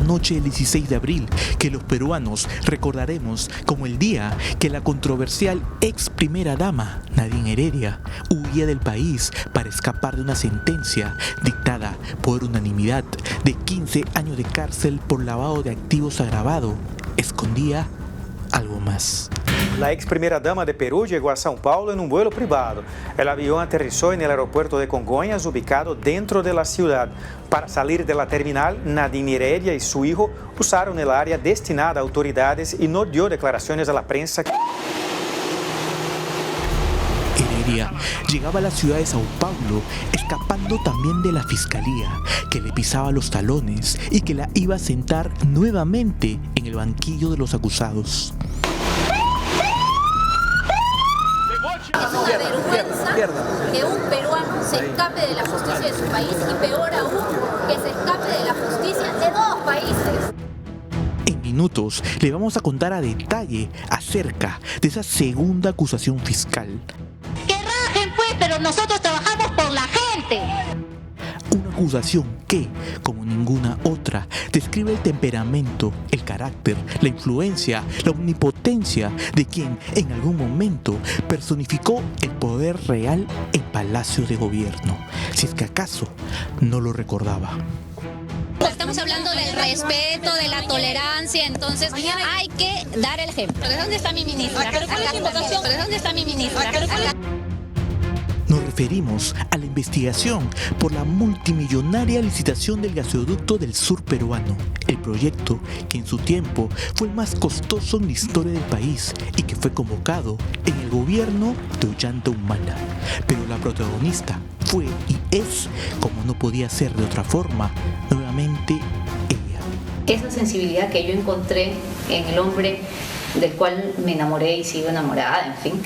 noche del 16 de abril, que los peruanos recordaremos como el día que la controversial ex primera dama, Nadine Heredia, huía del país para escapar de una sentencia dictada por unanimidad de 15 años de cárcel por lavado de activos agravado, escondía algo más. La ex primera dama de Perú llegó a São Paulo en un vuelo privado. El avión aterrizó en el aeropuerto de Congonhas, ubicado dentro de la ciudad. Para salir de la terminal, Nadine Heredia y su hijo usaron el área destinada a autoridades y no dio declaraciones a la prensa. Heredia llegaba a la ciudad de São Paulo escapando también de la fiscalía, que le pisaba los talones y que la iba a sentar nuevamente en el banquillo de los acusados. Es una vergüenza que un peruano se escape de la justicia de su país y peor aún, que se escape de la justicia de 2 países. En minutos le vamos a contar a detalle acerca de esa segunda acusación fiscal. Que rajen pues, pero nosotros trabajamos por la gente. Una acusación que, como ninguna otra, describe el temperamento, el carácter, la influencia, la omnipotencia de quien en algún momento personificó el poder real en Palacio de Gobierno, si es que acaso no lo recordaba. Estamos hablando del respeto, de la tolerancia, entonces hay que dar el ejemplo. ¿De dónde está mi ministra? ¿De dónde está mi ministra? Nos referimos a la investigación por la multimillonaria licitación del gasoducto del sur peruano, el proyecto que en su tiempo fue el más costoso en la historia del país y que fue convocado en el gobierno de Ollanta Humala. Pero la protagonista fue y es, como no podía ser de otra forma, nuevamente ella. Esa sensibilidad que yo encontré en el hombre del cual me enamoré y sigo enamorada, en fin.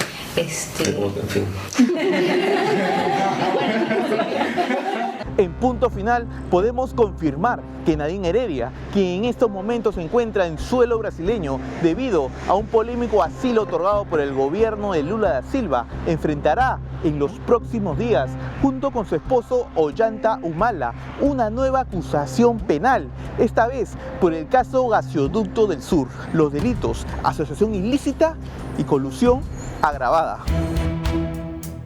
En punto final, podemos confirmar que Nadine Heredia, quien en estos momentos se encuentra en suelo brasileño debido a un polémico asilo otorgado por el gobierno de Lula da Silva, enfrentará en los próximos días, junto con su esposo Ollanta Humala, una nueva acusación penal, esta vez por el caso Gasoducto del Sur, los delitos asociación ilícita y colusión agravada.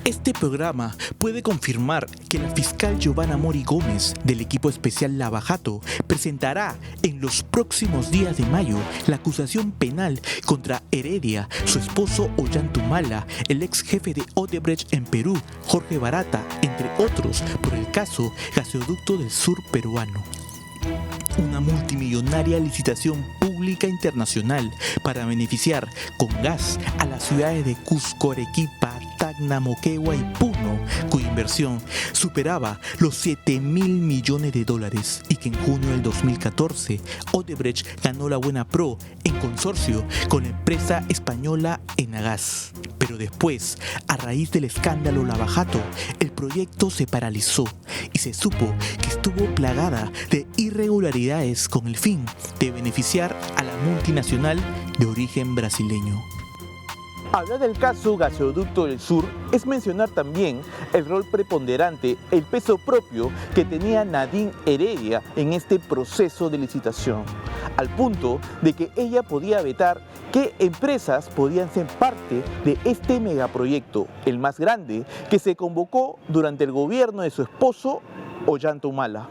Este programa puede confirmar que la fiscal Giovanna Mori Gómez del equipo especial Lava Jato presentará en los próximos días de mayo la acusación penal contra Heredia, su esposo Ollanta Humala, el ex jefe de Odebrecht en Perú, Jorge Barata, entre otros, por el caso Gasoducto del Sur peruano. Una multimillonaria licitación pública internacional para beneficiar con gas a las ciudades de Cusco, Arequipa, Tacna, Moquegua y Puno, cuya inversión superaba los 7.000 millones de dólares y que en junio del 2014 Odebrecht ganó la buena pro en consorcio con la empresa española Enagas. Pero después, a raíz del escándalo Lava Jato, el proyecto se paralizó y se supo que estuvo plagada de irregularidades con el fin de beneficiar a la multinacional de origen brasileño. Hablar del caso Gasoducto del Sur es mencionar también el rol preponderante, el peso propio que tenía Nadine Heredia en este proceso de licitación, al punto de que ella podía vetar qué empresas podían ser parte de este megaproyecto, el más grande, que se convocó durante el gobierno de su esposo Ollanta Humala.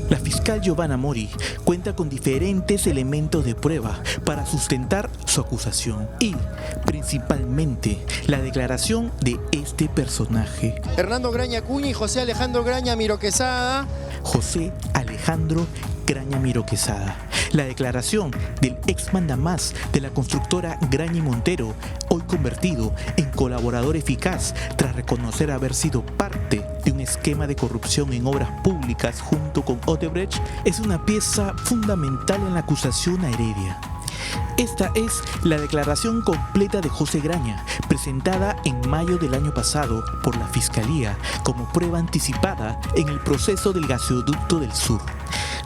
La fiscal Giovanna Mori cuenta con diferentes elementos de prueba para sustentar su acusación y, principalmente, la declaración de este personaje. Hernando Graña Acuña y José Alejandro Graña Miro Quesada. José Alejandro Graña Miro Quesada. La declaración del ex mandamás de la constructora Graña y Montero, hoy convertido en colaborador eficaz tras reconocer haber sido parte de un esquema de corrupción en obras públicas junto con Odebrecht, es una pieza fundamental en la acusación a Heredia. Esta es la declaración completa de José Graña, presentada en mayo del año pasado por la Fiscalía como prueba anticipada en el proceso del Gasoducto del Sur.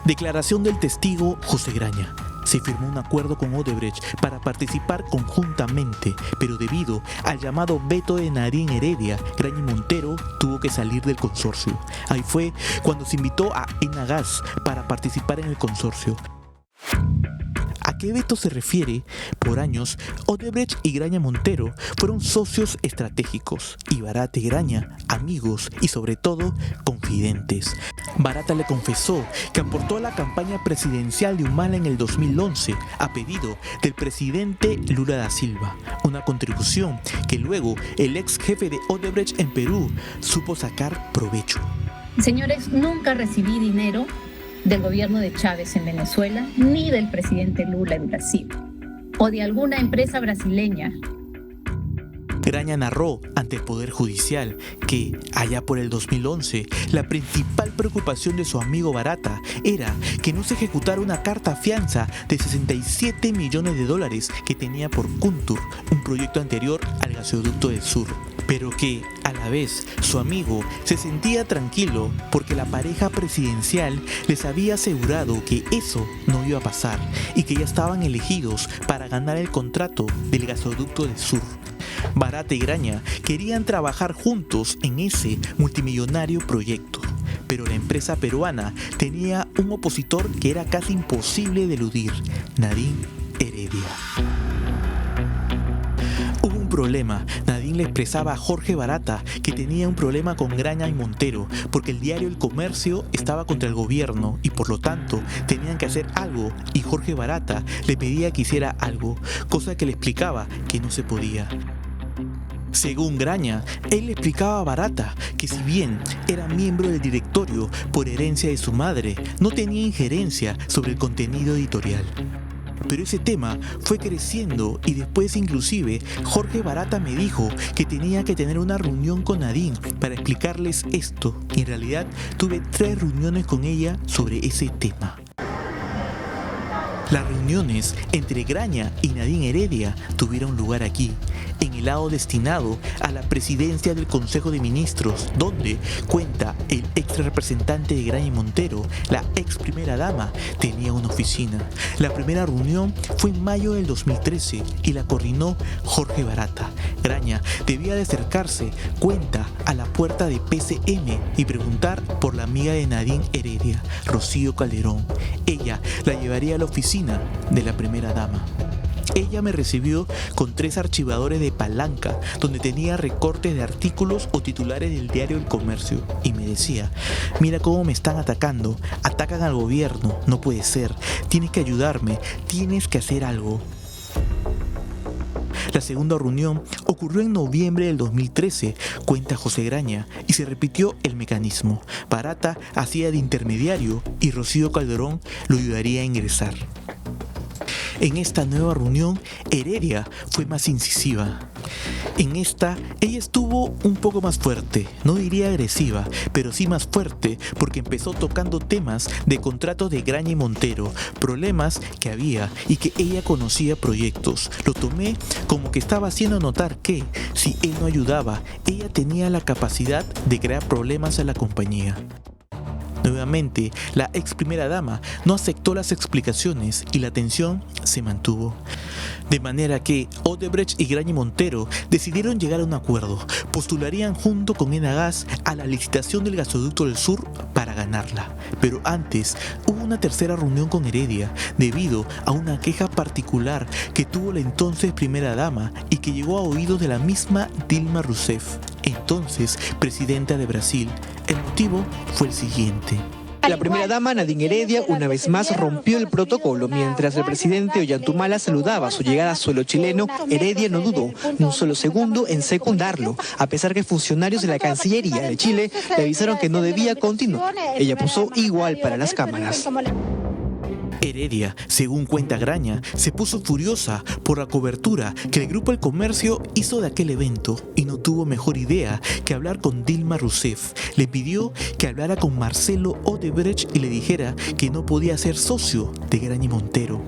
Declaración del testigo José Graña. se firmó un acuerdo con Odebrecht para participar conjuntamente, pero debido al llamado veto de Nadine Heredia, Graña y Montero tuvo que salir del consorcio. Ahí fue cuando se invitó a Enagás para participar en el consorcio. ¿A qué veto se refiere? Por años, Odebrecht y Graña Montero fueron socios estratégicos y Barata y Graña, amigos y sobre todo, confidentes. Barata le confesó que aportó a la campaña presidencial de Humala en el 2011 a pedido del presidente Lula da Silva, una contribución que luego el ex jefe de Odebrecht en Perú supo sacar provecho. Señores, nunca recibí dinero del gobierno de Chávez en Venezuela, ni del presidente Lula en Brasil, o de alguna empresa brasileña. Graña narró ante el Poder Judicial que, allá por el 2011, la principal preocupación de su amigo Barata era que no se ejecutara una carta fianza de $67 millones que tenía por Kuntur, un proyecto anterior al gasoducto del sur. Pero que, a la vez, su amigo se sentía tranquilo porque la pareja presidencial les había asegurado que eso no iba a pasar y que ya estaban elegidos para ganar el contrato del gasoducto del sur. Barata y Graña querían trabajar juntos en ese multimillonario proyecto, pero la empresa peruana tenía un opositor que era casi imposible de eludir, Nadine Heredia. Hubo un problema. Nadine le expresaba a Jorge Barata que tenía un problema con Graña y Montero porque el diario El Comercio estaba contra el gobierno y por lo tanto tenían que hacer algo, y Jorge Barata le pedía que hiciera algo, cosa que le explicaba que no se podía. Según Graña, él le explicaba a Barata que si bien era miembro del directorio por herencia de su madre, no tenía injerencia sobre el contenido editorial. Pero ese tema fue creciendo y después inclusive Jorge Barata me dijo que tenía que tener una reunión con Nadine para explicarles esto, y en realidad tuve 3 reuniones con ella sobre ese tema. Las reuniones entre Graña y Nadine Heredia tuvieron lugar aquí, en el lado destinado a la presidencia del Consejo de Ministros, donde, cuenta el ex representante de Graña y Montero, la ex primera dama tenía una oficina. La primera reunión fue en mayo del 2013 y la coordinó Jorge Barata. Graña debía de acercarse, cuenta, a la puerta de PCM y preguntar por la amiga de Nadine Heredia, Rocío Calderón. Ella la llevaría a la oficina de la primera dama. Ella me recibió con 3 archivadores de palanca donde tenía recortes de artículos o titulares del diario El Comercio y me decía: mira cómo me están atacando, atacan al gobierno, no puede ser, tienes que ayudarme, tienes que hacer algo. La segunda reunión ocurrió en noviembre del 2013, cuenta José Graña, y se repitió el mecanismo. Barata hacía de intermediario y Rocío Calderón lo ayudaría a ingresar. En esta nueva reunión, Heredia fue más incisiva. En esta, ella estuvo un poco más fuerte, no diría agresiva, pero sí más fuerte, porque empezó tocando temas de contratos de Graña y Montero, problemas que había y que ella conocía proyectos. Lo tomé como que estaba haciendo notar que, si él no ayudaba, ella tenía la capacidad de crear problemas a la compañía. Nuevamente, la ex primera dama no aceptó las explicaciones y la tensión se mantuvo. De manera que Odebrecht y Graña y Montero decidieron llegar a un acuerdo. Postularían junto con Enagás a la licitación del gasoducto del sur para ganarla. Pero antes hubo una tercera reunión con Heredia debido a una queja particular que tuvo la entonces primera dama y que llegó a oídos de la misma Dilma Rousseff, entonces presidenta de Brasil. El motivo fue el siguiente. La primera dama, Nadine Heredia, una vez más rompió el protocolo. Mientras el presidente Ollantaytamala saludaba su llegada a suelo chileno, Heredia no dudó ni un solo segundo en secundarlo, a pesar que funcionarios de la Cancillería de Chile le avisaron que no debía continuar. Ella posó igual para las cámaras. Heredia, según cuenta Graña, se puso furiosa por la cobertura que el Grupo El Comercio hizo de aquel evento y no tuvo mejor idea que hablar con Dilma Rousseff. Le pidió que hablara con Marcelo Odebrecht y le dijera que no podía ser socio de Graña y Montero.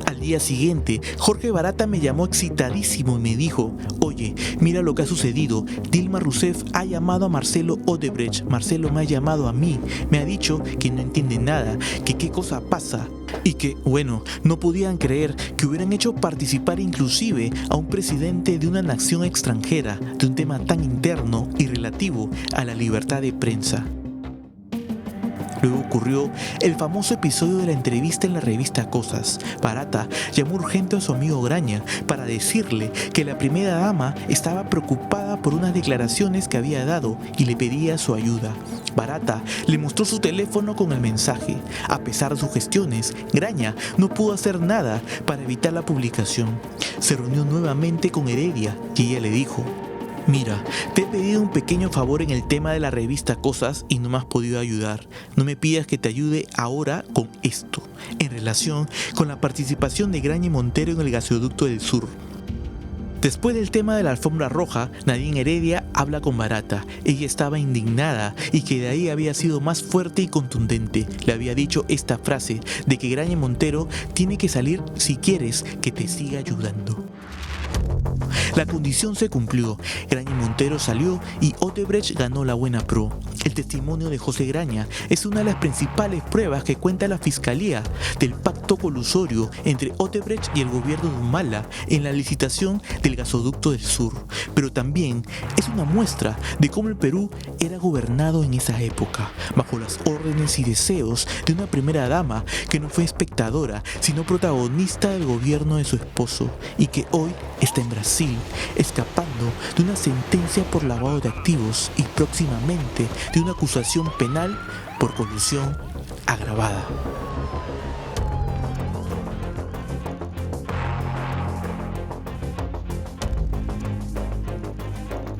Al Al día siguiente, Jorge Barata me llamó excitadísimo y me dijo: oye, mira lo que ha sucedido, Dilma Rousseff ha llamado a Marcelo Odebrecht, Marcelo me ha llamado a mí, me ha dicho que no entiende nada, que qué cosa pasa, y que, bueno, no podían creer que hubieran hecho participar inclusive a un presidente de una nación extranjera de un tema tan interno y relativo a la libertad de prensa. Luego ocurrió el famoso episodio de la entrevista en la revista Cosas. Barata llamó urgente a su amigo Graña para decirle que la primera dama estaba preocupada por unas declaraciones que había dado y le pedía su ayuda. Barata le mostró su teléfono con el mensaje. A pesar de sus gestiones, Graña no pudo hacer nada para evitar la publicación. Se reunió nuevamente con Heredia y ella le dijo: mira, te he pedido un pequeño favor en el tema de la revista Cosas y no me has podido ayudar. No me pidas que te ayude ahora con esto, en relación con la participación de Graña y Montero en el gasoducto del sur. Después del tema de la alfombra roja, Nadine Heredia habla con Barata. Ella estaba indignada y que de ahí había sido más fuerte y contundente. Le había dicho esta frase de que Graña y Montero tiene que salir si quieres que te siga ayudando. La condición se cumplió, Graña y Montero salió y Odebrecht ganó la buena pro. El testimonio de José Graña es una de las principales pruebas que cuenta la Fiscalía del pacto colusorio entre Odebrecht y el gobierno de Humala en la licitación del gasoducto del sur, pero también es una muestra de cómo el Perú era gobernado en esa época, bajo las órdenes y deseos de una primera dama que no fue espectadora, sino protagonista del gobierno de su esposo y que hoy está en Brasil, escapando de una sentencia por lavado de activos y próximamente de una acusación penal por colusión agravada.